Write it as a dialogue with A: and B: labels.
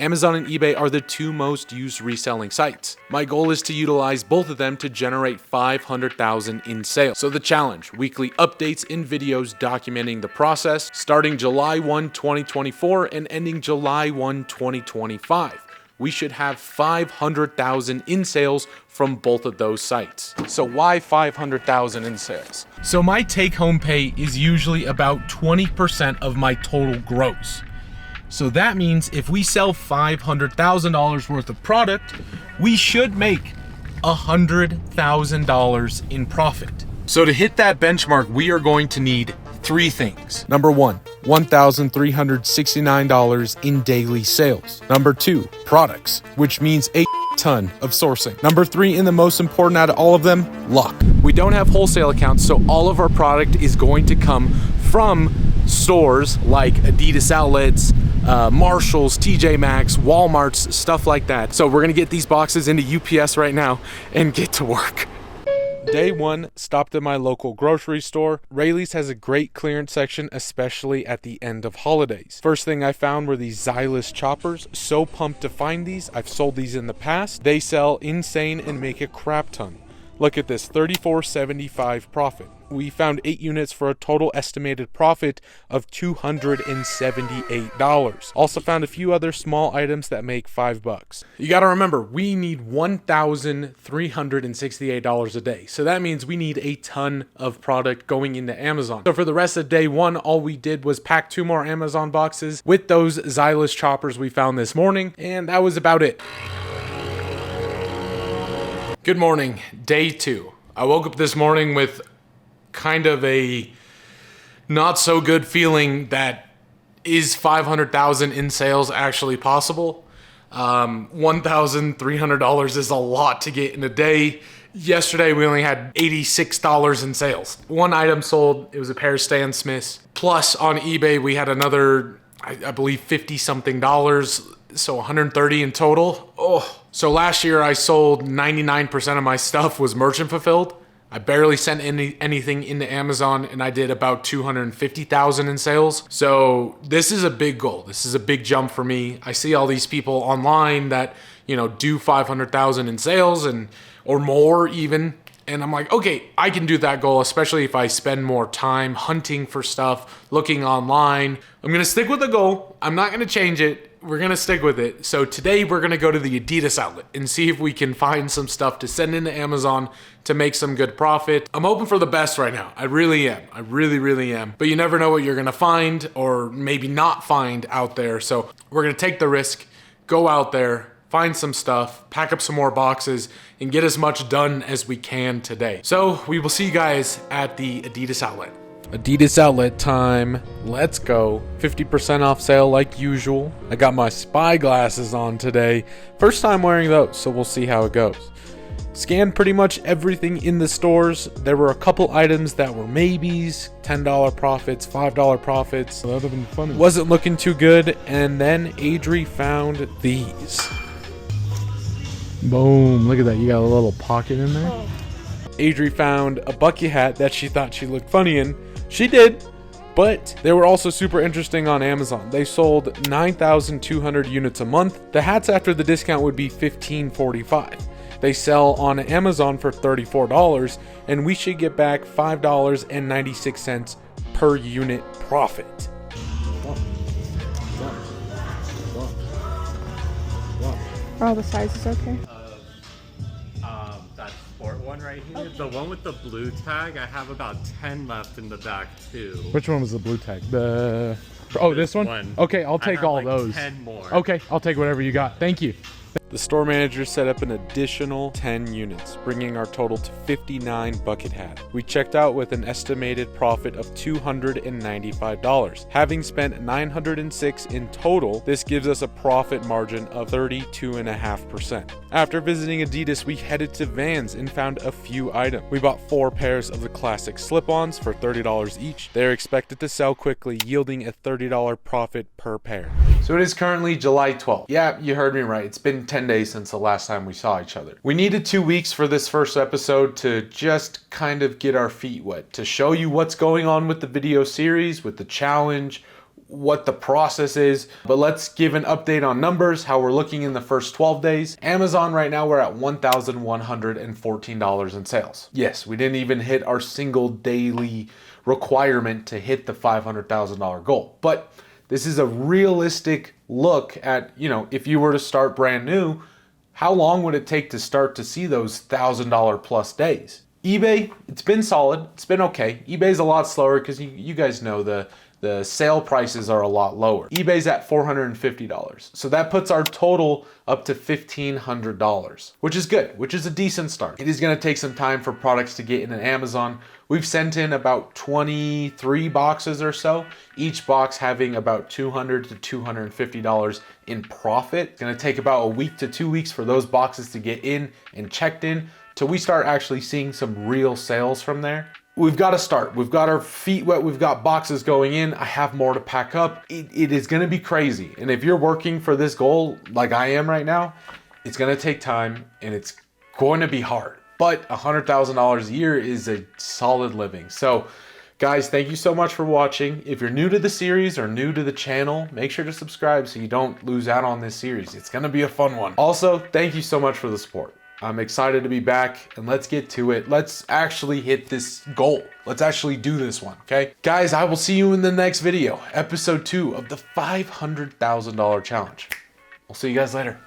A: Amazon and eBay are the two most used reselling sites. My goal is to utilize both of them to generate 500,000 in sales. So the challenge, weekly updates and videos documenting the process starting July 1, 2024 and ending July 1, 2025. We should have 500,000 in sales from both of those sites. So why 500,000 in sales? So my take-home pay is usually about 20% of my total gross. So that means if we sell $500,000 worth of product, we should make $100,000 in profit. So to hit that benchmark, we are going to need three things. Number one, $1,369 in daily sales. Number two, products, which means a ton of sourcing. Number three, and the most important out of all of them, luck. We don't have wholesale accounts, so all of our product is going to come from stores like Adidas outlets, Marshalls, TJ Maxx, Walmarts, stuff like that. So we're gonna get these boxes into UPS right now and get to work. Day one, stopped at my local grocery store. Rayleigh's has a great clearance section, especially at the end of holidays. First thing I found were these Xylus choppers. So pumped to find these. I've sold these in the past. They sell insane and make a crap ton. Look at this, $34.75 profit. We found 8 units for a total estimated profit of $278. Also found a few other small items that make $5. You gotta remember, we need $1,368 a day. So that means we need a ton of product going into Amazon. So for the rest of day one, all we did was pack 2 more Amazon boxes with those Xylus choppers we found this morning, and that was about it. Good morning, day 2. I woke up this morning with kind of a not so good feeling that is 500,000 in sales actually possible? $1,300 is a lot to get in a day. Yesterday we only had $86 in sales. One item sold, it was a pair of Stan Smiths. Plus on eBay we had another, I believe 50 something dollars. So 130 in total. Oh, so last year I sold 99% of my stuff was merchant fulfilled. I barely sent anything into Amazon, and I did about 250,000 in sales. So this is a big goal. This is a big jump for me. I see all these people online that, you know, do 500,000 in sales or more even. And I'm like, okay, I can do that goal, especially if I spend more time hunting for stuff, looking online. I'm gonna stick with the goal. I'm not gonna change it. We're gonna stick with it. So today we're gonna go to the Adidas outlet and see if we can find some stuff to send into Amazon to make some good profit. I'm hoping for the best right now. I really am. I really, really am. But you never know what you're gonna find or maybe not find out there. So we're gonna take the risk, go out there, find some stuff, pack up some more boxes, and get as much done as we can today. So we will see you guys at the Adidas outlet. Adidas outlet time. Let's go. 50% off sale like usual. I got my spy glasses on today. First time wearing those, so we'll see how it goes. Scanned pretty much everything in the stores. There were a couple items that were maybes, $10 profits, $5 profits. That would have been funny. Wasn't looking too good, and then Adri found these. Boom, look at that. You got a little pocket in there. Oh. Adri found a bucket hat that she thought she looked funny in. She did, but they were also super interesting on Amazon. They sold 9,200 units a month. The hats after the discount would be $15.45. They sell on Amazon for $34, and we should get back $5.96 per unit profit.
B: Are all the sizes okay?
C: That sport one right here, okay. The one with the blue tag, I have about 10 left in the back too.
A: Which one was the blue tag? This one? Okay, I'll take all like those.
C: 10 more.
A: Okay, I'll take whatever you got. Thank you. The store manager set up an additional 10 units, bringing our total to 59 bucket hats. We checked out with an estimated profit of $295. Having spent $906 in total, this gives us a profit margin of 32.5%. After visiting Adidas, we headed to Vans and found a few items. We bought 4 pairs of the classic slip-ons for $30 each. They're expected to sell quickly, yielding a $30 profit per pair. So it is currently July 12th. Yeah, you heard me right. It's been 10 days since the last time we saw each other. We needed 2 weeks for this first episode to just kind of get our feet wet, to show you what's going on with the video series, with the challenge, what the process is, but let's give an update on numbers, how we're looking in the first 12 days. Amazon right now, we're at $1,114 in sales. Yes, we didn't even hit our single daily requirement to hit the $500,000 goal, but this is a realistic look at, you know, if you were to start brand new, how long would it take to start to see those $1,000 plus days? eBay, it's been solid. It's been okay. eBay's a lot slower because you guys know the sale prices are a lot lower. eBay's at $450. So that puts our total up to $1,500, which is good, which is a decent start. It is gonna take some time for products to get into Amazon. We've sent in about 23 boxes or so, each box having about $200 to $250 in profit. It's gonna take about a week to 2 weeks for those boxes to get in and checked in till we start actually seeing some real sales from there. We've got to start. We've got our feet wet. We've got boxes going in. I have more to pack up. It is going to be crazy. And if you're working for this goal like I am right now, it's going to take time and it's going to be hard. But $100,000 a year is a solid living. So guys, thank you so much for watching. If you're new to the series or new to the channel, make sure to subscribe so you don't lose out on this series. It's going to be a fun one. Also, thank you so much for the support. I'm excited to be back and let's get to it. Let's actually hit this goal. Let's actually do this one, okay? Guys, I will see you in the next video, episode 2 of the $500,000 challenge. I'll see you guys later.